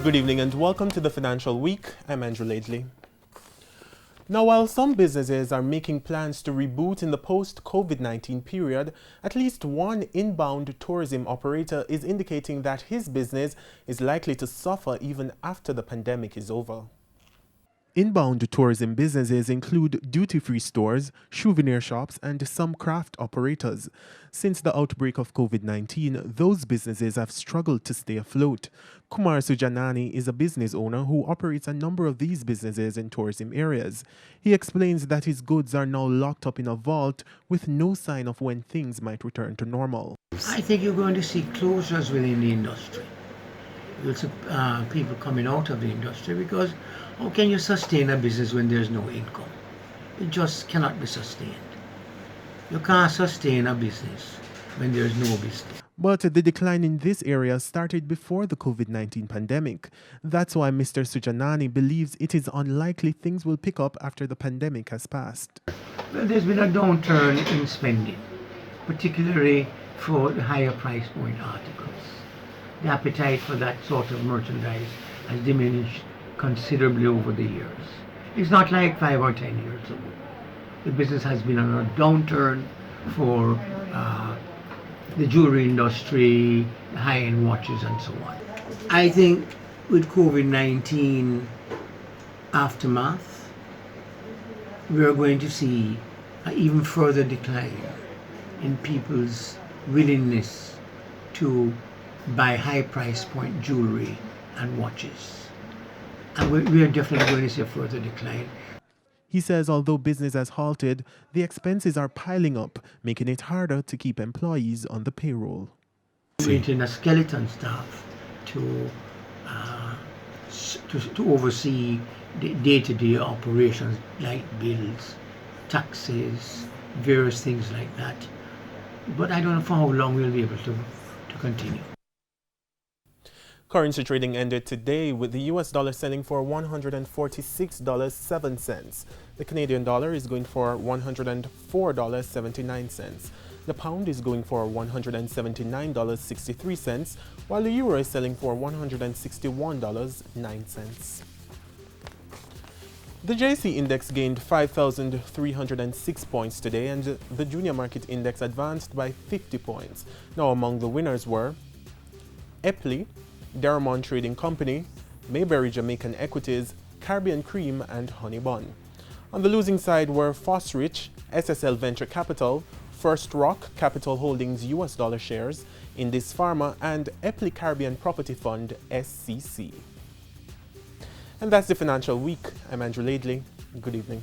Good evening and welcome to the Financial Week. I'm Andrew Laidley. Now, while some businesses are making plans to reboot in the post-COVID-19 period, at least one inbound tourism operator is indicating that his business is likely to suffer even after the pandemic is over. Inbound tourism businesses include duty-free stores, souvenir shops, and some craft operators. Since the outbreak of COVID-19, those businesses have struggled to stay afloat. Kumar Sujanani is a business owner who operates a number of these businesses in tourism areas. He explains that his goods are now locked up in a vault with no sign of when things might return to normal. I think you're going to see closures within the industry. You'll see people coming out of the industry because how can you sustain a business when there's no income? It just cannot be sustained. You can't sustain a business when there's no business. But the decline in this area started before the COVID-19 pandemic. That's why Mr. Sujanani believes it is unlikely things will pick up after the pandemic has passed. Well, there's been a downturn in spending, particularly for the higher price point articles. The appetite for that sort of merchandise has diminished considerably over the years. It's not like 5 or 10 years ago. The business has been on a downturn for the jewelry industry, high-end watches, and so on. I think with COVID-19 aftermath, we are going to see an even further decline in people's willingness to buy high price point jewelry and watches. And we are definitely going to see a further decline. He says although business has halted, the expenses are piling up, making it harder to keep employees on the payroll. Maintain a skeleton staff to oversee the day-to-day operations, light bills, taxes, various things like that. But I don't know for how long we'll be able to continue. Currency trading ended today with the US dollar selling for $146.07. The Canadian dollar is going for $104.79. The pound is going for $179.63, while the euro is selling for $161.09. The JC index gained 5,306 points today, and the junior market index advanced by 50 points. Now, among the winners were Epley, Dermont Trading Company, Mayberry Jamaican Equities, Caribbean Cream, and Honey Bun. On the losing side were Fosrich, SSL Venture Capital, First Rock Capital Holdings US dollar shares, Indus Pharma, and Epley Caribbean Property Fund SCC. And that's the Financial Week. I'm Andrew Laidley. Good evening.